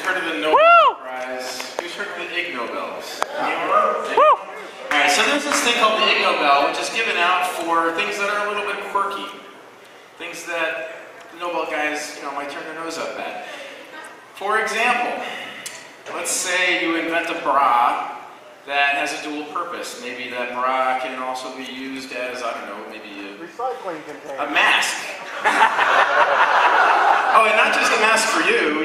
heard of the Nobel Prize? Who's heard of the Ig Nobels? Anyone? Alright, so there's this thing called the Ig Nobel, which is given out for things that are a little bit quirky. Things that the Nobel guys, might turn their nose up at. For example, let's say you invent a bra that has a dual purpose. Maybe that bra can also be used as, I don't know, maybe recycling container. A mask. Oh, and not just a mask for you,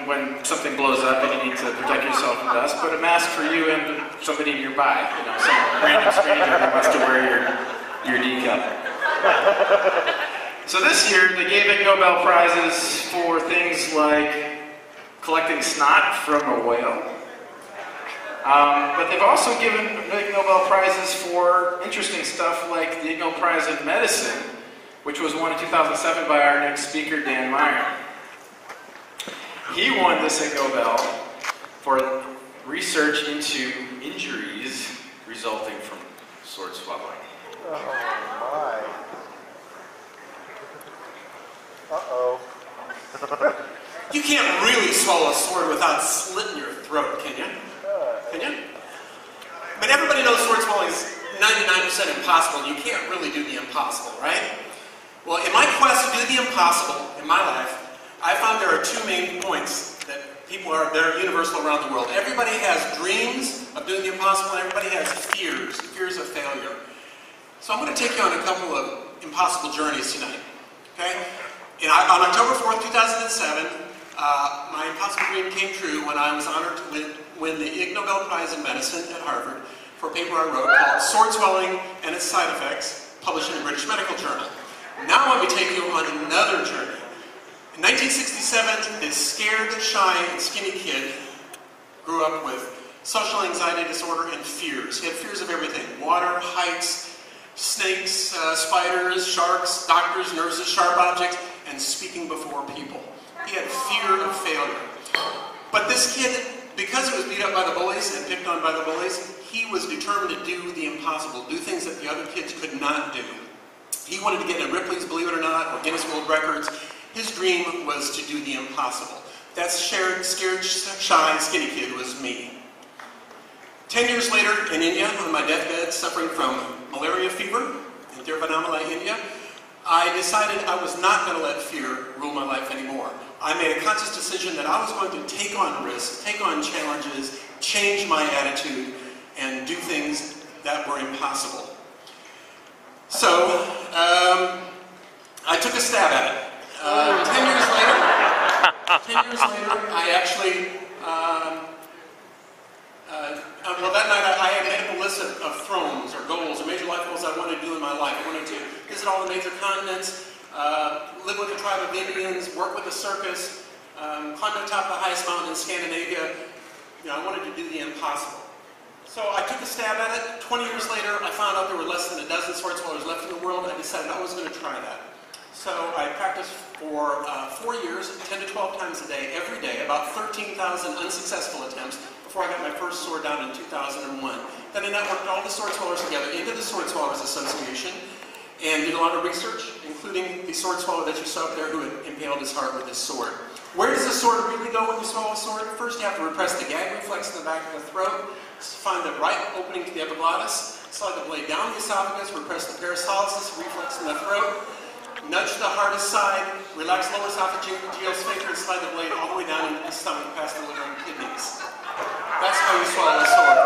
when something blows up and you need to protect yourself from dust, but a mask for you and somebody nearby, some random stranger who wants to wear your decal. So this year, they gave Ig Nobel Prizes for things like collecting snot from a whale. But they've also given Ig Nobel Prizes for interesting stuff like the Ig Nobel Prize in Medicine, which was won in 2007 by our next speaker, Dan Meyer. He won this Ig Nobel for research into injuries resulting from sword swallowing. Oh my. Uh-oh. You can't really swallow a sword without slitting your throat, can you? Can you? But everybody knows sword swallowing is 99% impossible. You can't really do the impossible, right? Well, in my quest to do the impossible in my life, I found there are two main points that they're universal around the world. Everybody has dreams of doing the impossible, and everybody has fears of failure. So I'm going to take you on a couple of impossible journeys tonight. Okay? On October 4th, 2007, my impossible dream came true when I was honored to win the Ig Nobel Prize in Medicine at Harvard for a paper I wrote called Sword Swallowing and Its Side Effects, published in the British Medical Journal. Now I want to take you on another journey. In 1967, this scared, shy, and skinny kid grew up with social anxiety disorder and fears. He had fears of everything: water, heights, snakes, spiders, sharks, doctors, nurses, sharp objects, and speaking before people. He had fear of failure. But this kid, because he was beat up by the bullies and picked on by the bullies, he was determined to do the impossible, do things that the other kids could not do. He wanted to get in Ripley's, believe it or not, or Guinness World Records. His dream was to do the impossible. That scared, shy, skinny kid was me. 10 years later, in India, on my deathbed, suffering from malaria fever in Tiruvannamalai, India, I decided I was not going to let fear rule my life anymore. I made a conscious decision that I was going to take on risks, take on challenges, change my attitude, and do things that were impossible. So, I took a stab at it. 10 years later, I actually, well, that night I had made a list of thrones or goals or major life goals I wanted to do in my life. I wanted to visit all the major continents, live with a tribe of Indians, work with a circus, climb to the top of the highest mountain in Scandinavia. I wanted to do the impossible. So I took a stab at it. 20 years later, I found out there were less than a dozen sword swallowers left in the world, and I decided I was going to try that. So I practiced for 4 years, 10 to 12 times a day, every day, about 13,000 unsuccessful attempts before I got my first sword down in 2001. Then I networked all the sword swallowers together into the Sword Swallowers Association and did a lot of research, including the sword swallower that you saw up there who had impaled his heart with his sword. Where does the sword really go when you swallow a sword? First, you have to repress the gag reflex in the back of the throat, find the right opening to the epiglottis, slide the blade down the esophagus, repress the peristalsis reflex in the throat, nudge the hardest side, relax lower esophageal sphincter, and slide the blade all the way down into the stomach past the liver and kidneys. That's how you swallow a sword.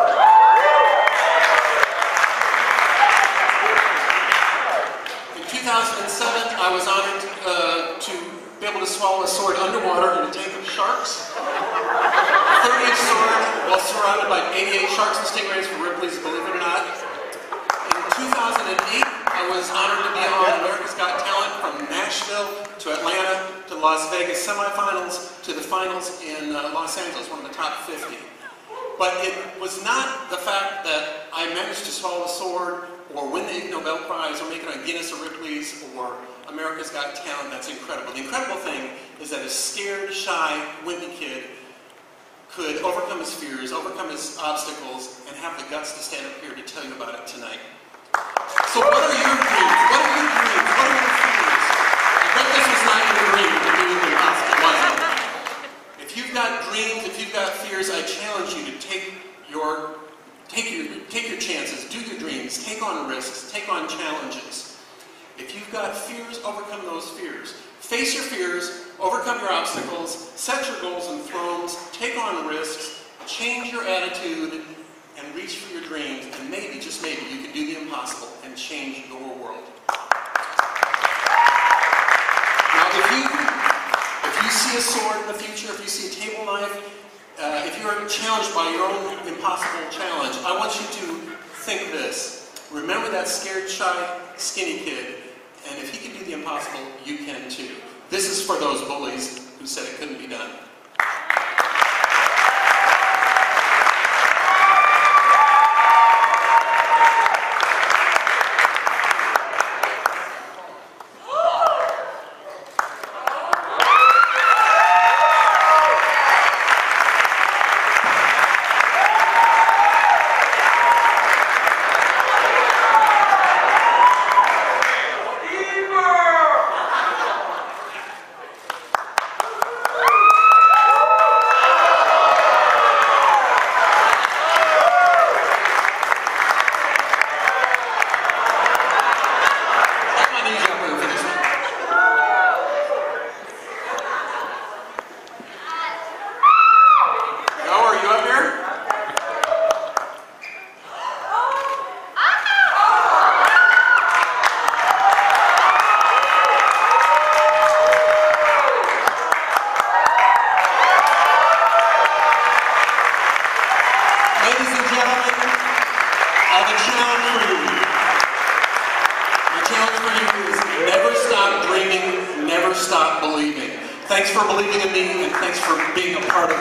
In 2007, I was honored to be able to swallow a sword underwater in a tank of sharks. A 30-inch sword while surrounded by 88 sharks and stingrays from Ripley's, believe it or not. In 2008, I was honored to be on America's Got Talent from Nashville to Atlanta to Las Vegas semifinals to the finals in Los Angeles, one of the top 50. But it was not the fact that I managed to swallow a sword or win the Ig Nobel Prize or make it on Guinness or Ripley's or America's Got Talent that's incredible. The incredible thing is that a scared, shy, wimpy kid could overcome his fears, overcome his obstacles, and have the guts to stand up here to tell you about it tonight. So what are your dreams? What are your dreams? What are your fears? I bet this was not your dream to do the impossible, was it? If you've you've got dreams, if you've got fears, I challenge you to take your chances, do your dreams, take on risks, take on challenges. If you've got fears, overcome those fears. Face your fears, overcome your obstacles, set your goals and thrones, take on risks, change your attitude, and reach for your dreams, and maybe, just maybe, you can do the impossible and change your world. Now, if you see a sword in the future, if you see a table knife, if you're challenged by your own impossible challenge, I want you to think this. Remember that scared, shy, skinny kid, and if he can do the impossible, you can too. This is for those bullies who said it couldn't be done. Thanks for believing in me, and thanks for being a part of